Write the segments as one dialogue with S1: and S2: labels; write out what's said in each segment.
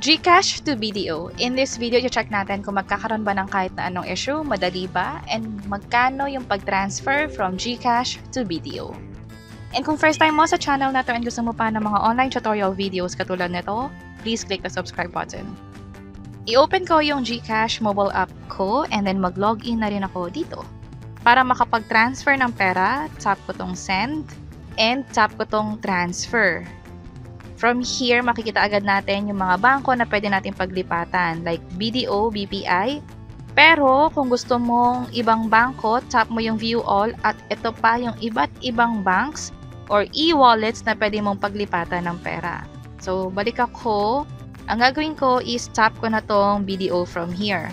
S1: GCash to BDO. In this video, i-check natin kung magkakaroon ba ng kahit na anong issue, madali ba, and magkano yung pag-transfer from GCash to BDO. And kung first time mo sa channel na to and gusto mo pa ng mga online tutorial videos katulad nito, please click the subscribe button. I-open ko yung GCash mobile app ko and then mag-login na rin ako dito. Para makapag-transfer ng pera, tap ko tong send and tap ko tong transfer. From here, makikita agad natin yung mga bangko na pwede natin paglipatan like BDO, BPI. Pero kung gusto mong ibang bangko, tap mo yung view all at ito pa yung iba't ibang banks or e-wallets na pwede mong paglipatan ng pera. So, balik ako. Ang gagawin ko is tap ko na tong BDO from here.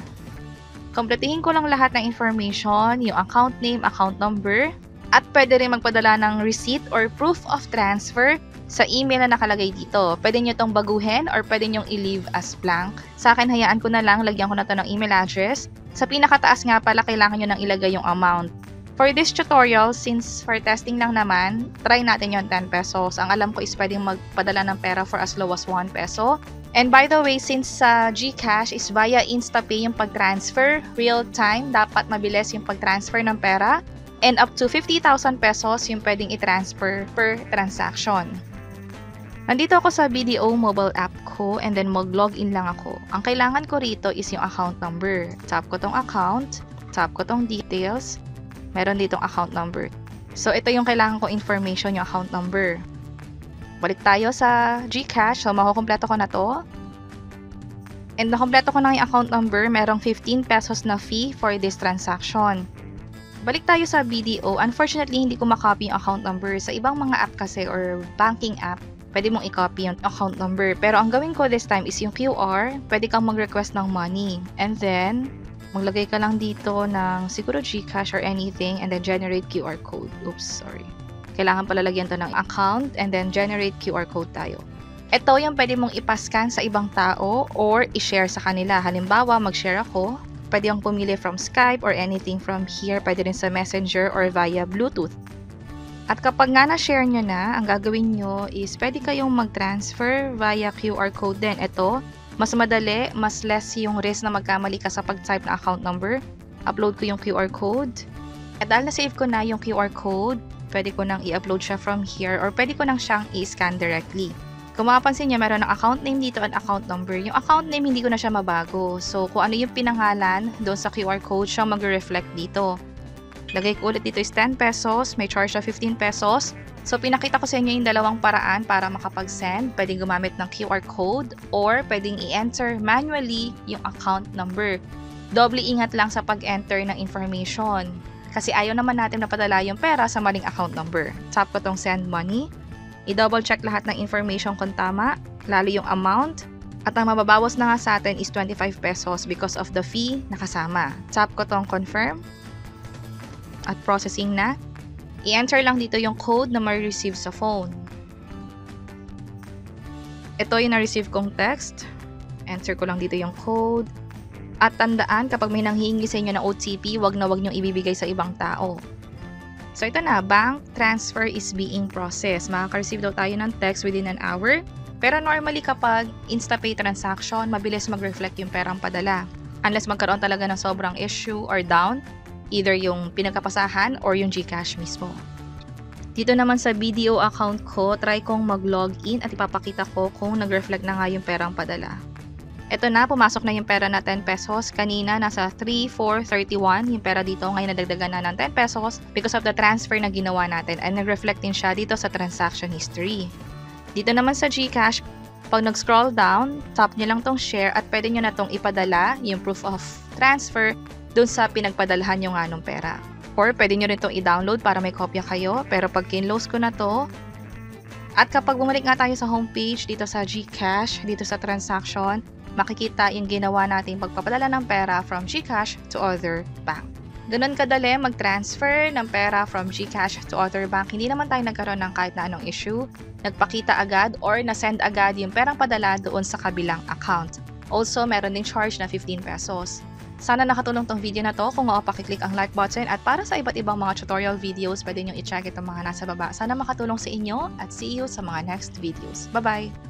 S1: Kompletuhin ko lang lahat ng information, yung account name, account number, at pwede rin magpadala ng receipt or proof of transfer sa email na nakalagay dito. Pwede nyo itong baguhin or pwede nyo i-leave as blank. Sa akin, hayaan ko na lang, lagyan ko na ito ng email address. Sa pinakataas nga pala, kailangan nyo nang ilagay yung amount. For this tutorial, since for testing lang naman, try natin yung 10 pesos. Ang alam ko is pwedeng magpadala ng pera for as low as 1 peso. And by the way, since GCash is via InstaPay yung pag-transfer, real time, dapat mabilis yung pag-transfer ng pera. And up to 50,000 pesos yung pwedeng i-transfer per transaction. Nandito ako sa BDO mobile app ko and then mag-login lang ako. Ang kailangan ko rito is yung account number. Tap ko tong account, tap ko tong details, meron ditong account number. So ito yung kailangan ko information, yung account number. Balik tayo sa GCash, so makukumpleto ko na to. And nakumpleto ko na yung account number, merong 15 pesos na fee for this transaction. Balik tayo sa BDO. Unfortunately, hindi ko makopy yung account number. Sa ibang mga app kasi or banking app, pwede mong i-copy yung account number. Pero ang gawin ko this time is yung QR. Pwede kang mag-request ng money. And then, maglagay ka lang dito ng siguro GCash or anything and then generate QR code. Oops, sorry. Kailangan pala lagyan to ng account and then generate QR code tayo. Ito yung pwede mong ipascan sa ibang tao or i-share sa kanila. Halimbawa, mag-share ako. Pwede yung pumili from Skype or anything from here. Pwede rin sa Messenger or via Bluetooth. At kapag nga na-share nyo na, ang gagawin nyo is pwede kayong mag-transfer via QR code din. Ito, mas madali, mas less yung risk na magkamali ka sa pag-type na account number. Upload ko yung QR code. At dahil na-save ko na yung QR code, pwede ko nang i-upload siya from here or pwede ko nang siyang i-scan directly. Kung mapapansin nyo, meron ng account name dito at account number. Yung account name, hindi ko na siya mabago. So, kung ano yung pinangalan doon sa QR code, siyang mag-reflect dito. Lagay ko ulit dito is 10 pesos, may charge na 15 pesos. So, pinakita ko sa inyo yung dalawang paraan para makapag-send. Pwedeng gumamit ng QR code or pwedeng i-enter manually yung account number. Doble ingat lang sa pag-enter ng information. Kasi ayaw naman natin napadala yung pera sa maling account number. Tap ko tong send money. I-double check lahat ng information kung tama, lalo yung amount. At ang mababawas na nga sa atin is 25 pesos because of the fee na kasama. Tap ko tong confirm. At processing na, i-enter lang dito yung code na ma-receive sa phone. Ito yung na-receive kong text. Enter ko lang dito yung code. At tandaan, kapag may nanghihingi sa inyo ng OTP, wag na wag niyong ibibigay sa ibang tao. So ito na, bank transfer is being processed. Makaka-receive daw tayo ng text within an hour. Pero normally kapag InstaPay transaction, mabilis mag-reflect yung perang padala. Unless magkaroon talaga ng sobrang issue or down, either yung pinagkapasahan or yung GCash mismo. Dito naman sa BDO account ko, try kong mag-login at ipapakita ko kung nag-reflect na nga yung perang padala. Ito na, pumasok na yung pera na 10 pesos. Kanina, nasa 3,431 yung pera dito. Ngayon, nadagdagan na ng 10 pesos because of the transfer na ginawa natin and nag-reflect din siya dito sa transaction history. Dito naman sa GCash, pag nag-scroll down, tap nyo lang tong share at pwede nyo na tong ipadala yung proof of transfer doon sa pinagpadalhan nyo nga nung pera. Or pwede nyo rin itong i-download para may kopya kayo. Pero pag kinlose ko na to, at kapag bumalik nga tayo sa homepage dito sa GCash, dito sa transaction, makikita yung ginawa natin pagpapadala ng pera from GCash to other bank. Ganun kadali mag-transfer ng pera from GCash to other bank. Hindi naman tayo nagkaroon ng kahit na anong issue. Nagpakita agad or na-send agad yung perang padala doon sa kabilang account. Also, meron din charge na 15 pesos. Sana nakatulong tong video na to. Kung pakiclick ang like button at para sa iba't ibang mga tutorial videos, pwede nyo i-check itong mga nasa baba. Sana makatulong sa inyo at see you sa mga next videos. Bye-bye!